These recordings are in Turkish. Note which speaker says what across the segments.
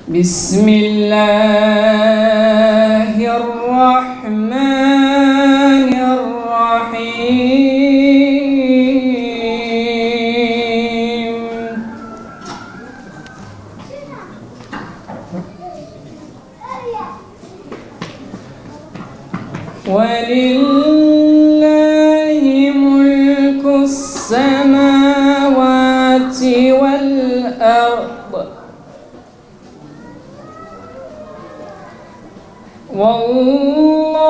Speaker 1: Bismillahirrahmanirrahim. Velillahi mulkus semavati vel ard. Vallahu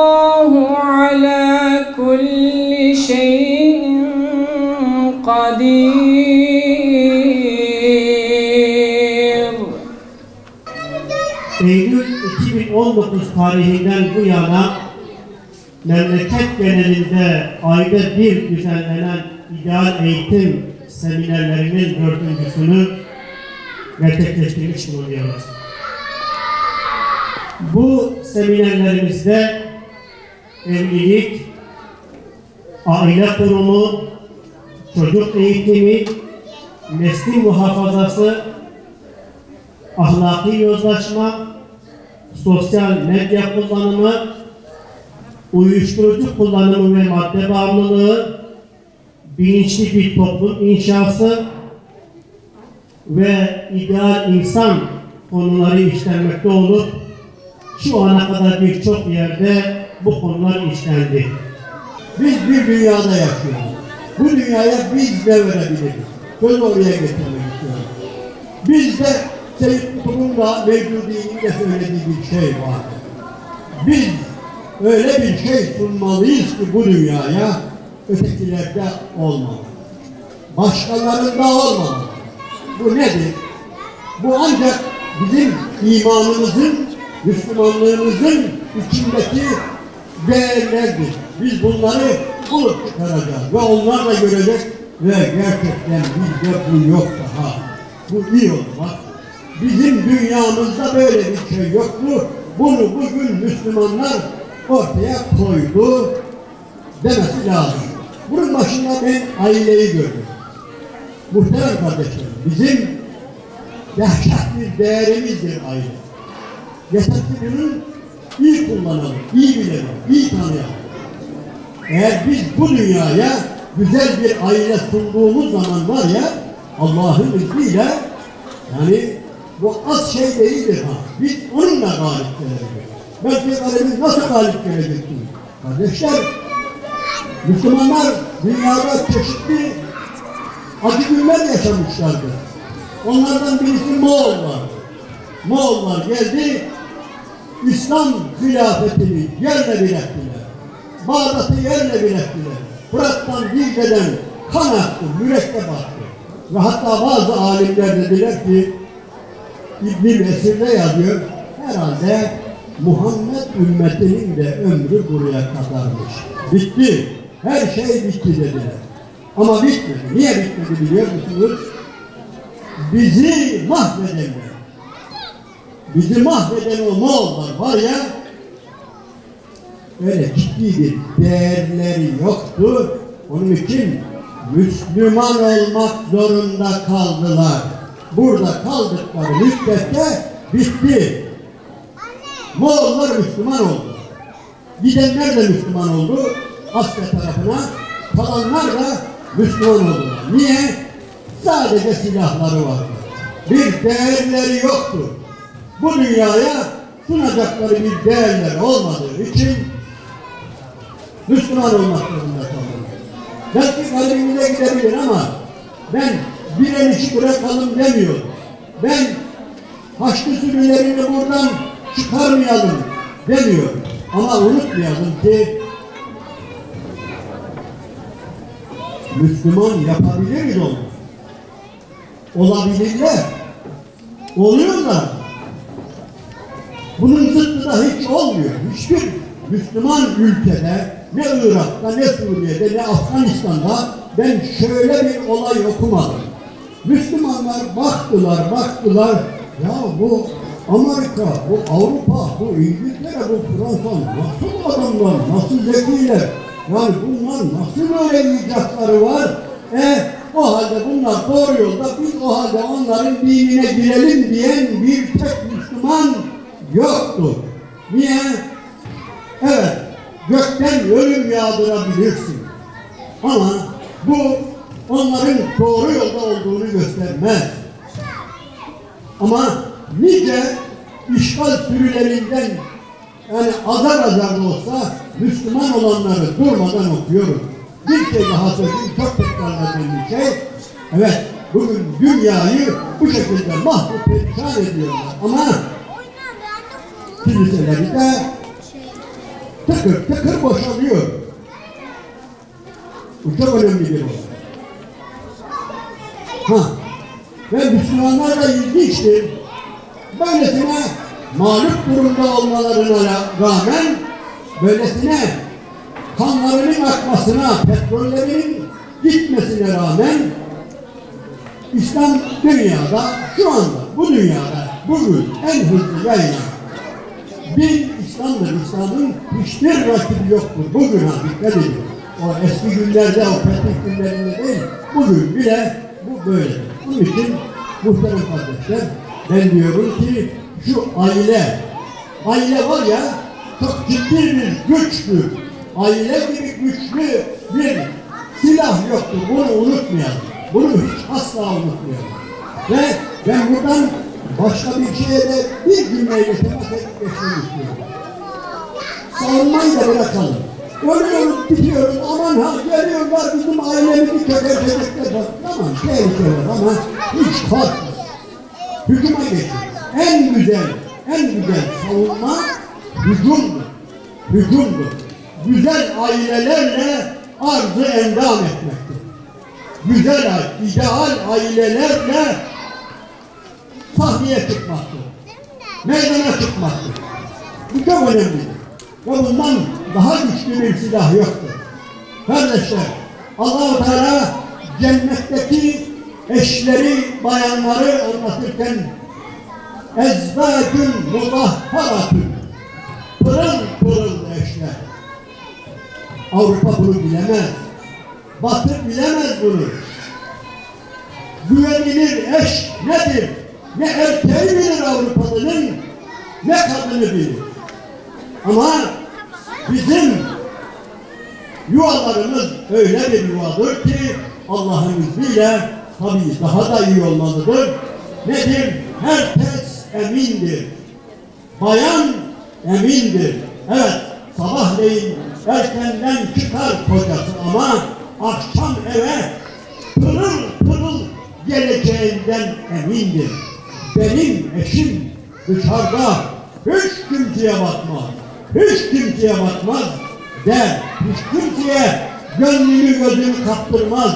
Speaker 1: ala kulli şeyin kadir.
Speaker 2: Eylül 2019 tarihinden bu yana memleket genelinde ayda bir düzenlenen ideal eğitim seminerlerinin 4.'sünü gerçekleştirmiş bulunuyoruz. Bu seminerlerimizde evlilik, aile kurumu, çocuk eğitimi, neslin muhafazası, ahlaki yozlaşma, sosyal medya kullanımı, uyuşturucu kullanımı ve madde bağımlılığı, bilinçli bir toplum inşası ve ideal insan konuları işlenmekte olup şu ana kadar birçok yerde bu konular işlendi.
Speaker 3: Biz bir dünyada yaşıyoruz. Bu dünyaya biz ne verebiliriz? Söz oraya getirmek istiyorum. Bizde Seyyid Kutub'un da Mevcudi'nin de söylediği bir şey var. Biz öyle bir şey sunmalıyız ki bu dünyaya ötekilerde olmalı. Başkalarında olmalı. Bu nedir? Bu ancak bizim imanımızın, Müslümanlığımızın içindeki değerlerdir. Biz bunları bulup çıkaracağız ve onlar da görecek ve gerçekten bizde bu yok daha. Bu iyi olmaz. Bizim dünyamızda böyle bir şey yoktu. Bunu bugün Müslümanlar ortaya koydu demesi lazım. Bunun başında ben aileyi gördüm. Muhterem kardeşlerim, bizim dehşet bir değerimizdir aile. Yeter ki bunu iyi kullanalım, iyi bilelim, iyi tanıyalım. Eğer biz bu dünyaya güzel bir aile sunduğumuz zaman var ya, Allah'ın izniyle, yani bu az şey değildir ha. Biz onunla galip geleceğiz. Belki galibimiz nasıl galip geleceksiniz? Kardeşler, Müslümanlar dünyada çeşitli acı günler yaşamışlardı. Onlardan birisi Moğollar. Moğollar geldi, İslam hilafetini yerle bir ettiler. Bağdat'ı yerle bir ettiler. Fırat'tan, Dicle'den kan aktı, mürekkep aktı. Ve hatta bazı alimler dediler ki, İbn-i Esir'de yazıyor, herhalde Muhammed ümmetinin de ömrü buraya kadarmış. Bitti, her şey bitti dediler. Ama bitmedi. Niye bitmedi biliyor musunuz? Bizi mahvedenler. Bizi mahveden o Moğollar var ya, öyle ciddi bir değerleri yoktu. Onun için Müslüman olmak zorunda kaldılar. Burada kaldıkları müddetçe bitti. Moğollar Müslüman oldu. Gidenler de Müslüman oldu. Asya tarafına, kalanlar da Müslüman oldular. Niye? Sadece silahları vardı. Bir değerleri yoktu. Bu dünyaya sunacakları bir değerler olmadığı için Müslüman olmak zorunda kaldılar. Belki kalbimize gidebilir ama ben direnişi bırakalım demiyorum. Ben Haçlı sürülerini buradan çıkarmayalım demiyorum. Ama unutmayalım ki Müslüman yapabiliriz onu. Olabilirler. Oluyorlar. Bunun zıttı da hiç olmuyor. Hiçbir Müslüman ülkede, ne Irak'ta, ne Suriye'de, ne Afganistan'da ben şöyle bir olay okumadım. Müslümanlar baktılar, ya bu Amerika, bu Avrupa, bu İngiltere, bu Fransa nasıl adamlar, nasıl zekiler, yani bunlar nasıl böyle icatları var? O halde bunlar doğru yolda, biz o halde onların dinine girelim diyen bir tek Müslüman Müslüman yoktur. Niye? Evet, gökten ölüm yağdırabilirsin. Ama bu onların doğru yolda olduğunu göstermez. Ama nice işgal sürülerinden, yani azar azar da olsa Müslüman olanları durmadan okuyoruz. Bir şey daha söyleyeyim, çok tekrarladığım bir şey. Evet, bugün dünyayı bu şekilde mahvup perişan ediyorlar. Ama kiliseleri de tıkır tıkır boşalıyor. Bu çok önemli bir olay. Ve Müslümanlar da ilginçtir. Böylesine mağlup durumda olmalarına rağmen, böylesine kanlarının akmasına, petrollerinin gitmesine rağmen İslam dünyada, şu anda, bu dünyada, bugün en hızlı yayılan din İslam'dır. İslam'ın hiçbir rakibi yoktur. Bugün dikkat edin. O eski günlerde, o fetih günlerinde değil, bugün bile bu böyledir. Bunun için muhterem kardeşler, ben diyorum ki şu aile var ya, çok ciddi bir güçtür. Aile gibi güçlü bir silah yoktur. Bunu unutmayalım. Bunu hiç asla unutmayalım. Ve ben buradan başka bir şeye de bir cümleyle temas edip geçmek istiyorum. Savunmayı da bırakalım. Ölüyoruz, bitiyoruz, aman ha geliyorlar bizim ailemizi çökertecekler. Tamam, tehlike var ama hiç korkma. Hücuma geçin. En güzel savunma hücumdur. Hücumdur. Güzel ailelerle arzı endam etmektir. Güzel, ideal ailelerle sahneye çıkmaktır. Meydana çıkmaktır. Bu çok önemlidir. Ve bundan daha güçlü bir silah yoktur. Kardeşler, Allah-u Teala cennetteki eşleri, bayanları anlatırken ezzâcun mudahharatun, pırıl pırıl eşler. Avrupa bunu bilemez. Batı bilemez bunu. Güvenilir eş nedir? Ne erkeği bilir Avrupalı'nın, ne kadını bilir. Ama bizim yuvalarımız öyle bir yuvadır ki Allah'ın izniyle tabii daha da iyi olmalıdır. Nedir? Herkes emindir. Bayan emindir. Evet, sabahleyin erkenden çıkar kocası ama akşam eve pırıl pırıl geleceğinden emindir. Benim eşim dışarıda hiç kimseye bakmaz. Hiç kimseye bakmaz der. Hiç kimseye gönlünü gözünü kaptırmaz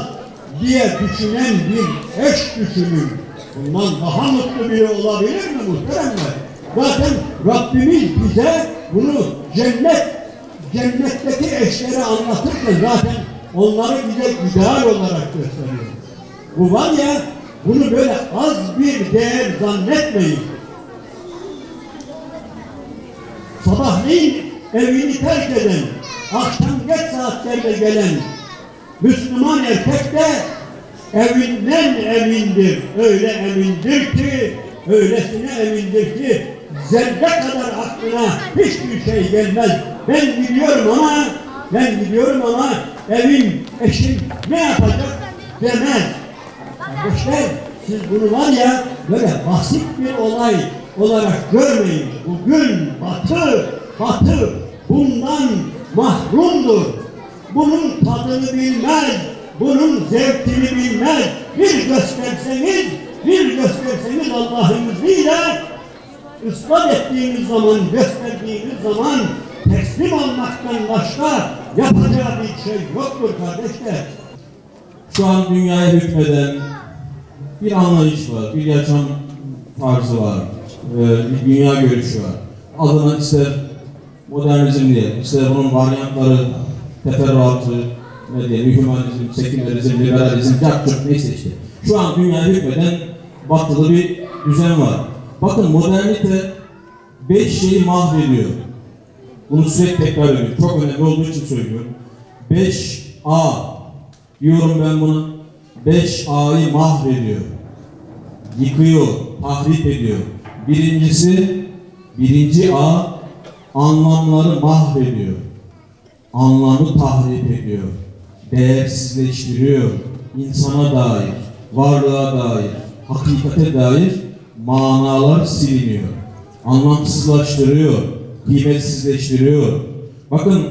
Speaker 3: diye düşünen bir eş düşünün. Bundan daha mutlu biri olabilir mi muhteremler? Zaten Rabbimiz bize bunu cennetteki eşleri anlatırken zaten onları bize ideal olarak gösteriyor. Bu var ya, bunu böyle az bir değer zannetmeyin. Sabahleyin evini terk eden, akşam geç saatlerde gelen Müslüman erkek de evinden emindir. Öyle emindir ki, öylesine emindir ki zerre kadar aklına hiçbir şey gelmez. Ben gidiyorum ama evin, eşim ne yapacak demez. Kardeşler, siz bunu var ya böyle basit bir olay olarak görmeyin. Bugün Batı bundan mahrumdur. Bunun tadını bilmez, bunun zevkini bilmez. Bir gösterseniz Allah'ın izniyle ıslah ettiğiniz zaman, gösterdiğiniz zaman teslim olmaktan başka yapacağı bir şey yoktur kardeşler.
Speaker 4: Şu an dünyaya hükmeden bir anlayış var, bir yaşam tarzı var, bir dünya görüşü var. Adına ister modernizm diye, ister bunun varyantları, teferruatı, ne diyelim, hümanizm, sekülerizm, liberalizm, cakçuk neyse işte. Şu an dünyaya hükmeden batılı bir düzen var. Bakın modernite 5 şeyi mahvediyor. Bunu sürekli tekrar ediyorum. Çok önemli olduğu için söylüyorum. 5A diyorum ben bunu. 5A'yı mahvediyor. Yıkıyor, tahrip ediyor. Birincisi, birinci A, anlamları mahvediyor. Anlamı tahrip ediyor. Değersizleştiriyor. İnsana dair, varlığa dair, hakikate dair manalar siliniyor. Anlamsızlaştırıyor, kıymetsizleştiriyor. Bakın,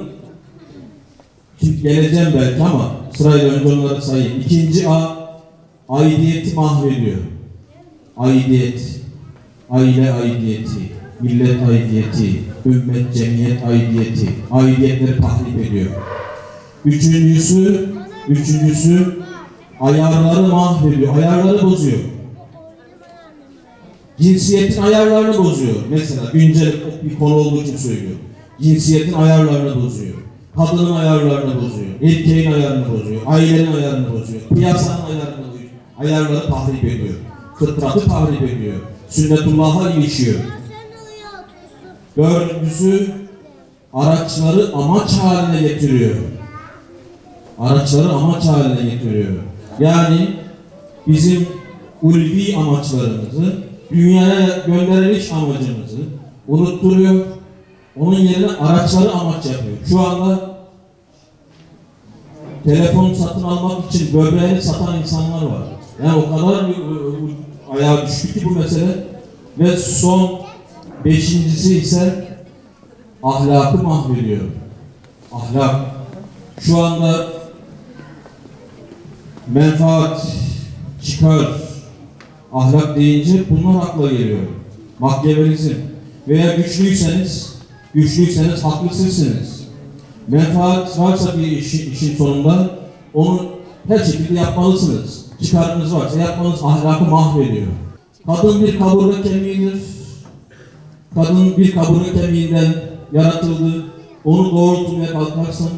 Speaker 4: şimdi geleceğim belki ama sırayla önce onları sayayım. İkinci A, aidiyeti mahvediyor. Aidiyet, aile aidiyeti, millet aidiyeti, ümmet, cemiyet aidiyeti, aidiyetleri tahrip ediyor. Üçüncüsü ayarları mahvediyor, ayarları bozuyor. Cinsiyetin ayarlarını bozuyor. Mesela güncel bir konu olduğu için söylüyorum. Cinsiyetin ayarlarını bozuyor. Kadının ayarlarını bozuyor. Erkeğin ayarını bozuyor. Ailenin ayarını bozuyor. Piyasanın ayarını bozuyor. Ayarları tahrip ediyor. Fıtratı tahrip ediyor. Sünnetullah'a ilişiyor. Dördüncüsü araçları amaç haline getiriyor. Araçları amaç haline getiriyor. Yani bizim ulvi amaçlarımızı, dünyaya gönderiliş amacımızı unutturuyor. Onun yerine araçları amaç yapıyor. Şu anda telefon satın almak için böbreğini satan insanlar var. Yani o kadar ayağa düştü ki bu mesele. Ve son beşincisi ise ahlakı mahvediyor. Ahlak. Şu anda menfaat, çıkar, ahlak deyince bunlar akla geliyor. Makyavelizm. Veya güçlüyseniz haklı sizsiniz. Menfaat varsa bir işin sonunda onu her şekilde yapmalısınız. Çıkarınız varsa yapmanız ahlakı mahvediyor. Kadın bir kaburga kemiğidir. Kadın bir kaburga kemiğinden yaratıldı. Onu doğrultmaya kalkarsan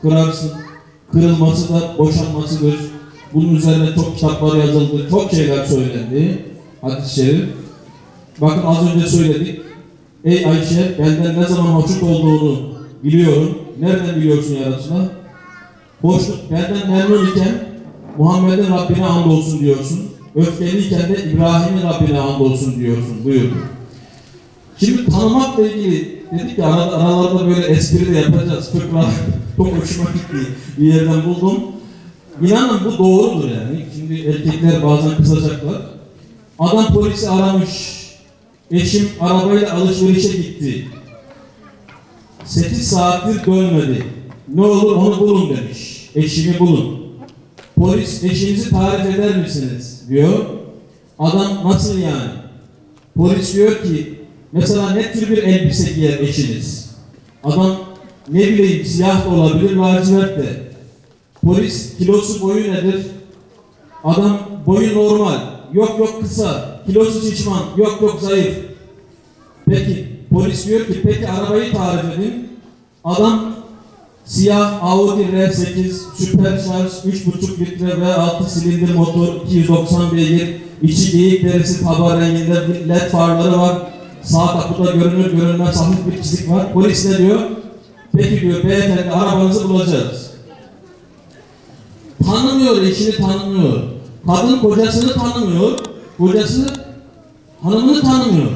Speaker 4: kırarsın. Kırılması da boşanmasıdır. Bunun üzerine çok kitaplar yazıldı. Çok şeyler söylendi. Hadis-i şerif. Bakın az önce söyledik. Ey Ayşe, benden ne zaman hoşnut olduğunu biliyorum. Nereden biliyorsun ya Resulallah? Hoşnut, benden memnun iken Muhammed'in Rabbine andolsun diyorsun. Öfkeliyken de İbrahim'in Rabbine andolsun diyorsun. Buyurun. Şimdi tanımakla ilgili dedik ya aralarda böyle espri de yapacağız. Fıkra çok hoşuma gitti. Bir yerden buldum. İnanın bu doğrudur yani. Şimdi erkekler bazen kızacaklar. Adam polisi aramış. Eşim arabayla alışverişe gitti. 8 saattir dönmedi. Ne olur onu bulun demiş. Eşimi bulun. Polis eşinizi tarif eder misiniz diyor. Adam nasıl yani? Polis diyor ki mesela ne tür bir elbise giyer eşiniz? Adam ne bileyim siyah da olabilir, lacivert de. Polis kilosu boyu nedir? Adam boyu normal. Yok kısa. Kilosu şişman. Yok zayıf. Peki polis diyor ki peki arabayı tarif edin. Adam siyah Audi R8 süper şarj 3,5 litre V6 silindir motor 290 beygir içi geyik derisi taba renginde led farları var. Sağ kapıda görünür görünmez hafif bir çizik var. Polis ne diyor? Peki diyor beyefendi arabanızı bulacağız. Tanımıyor, eşini tanımıyor. Kadın kocasını tanımıyor. Kocası hanımını tanımıyor.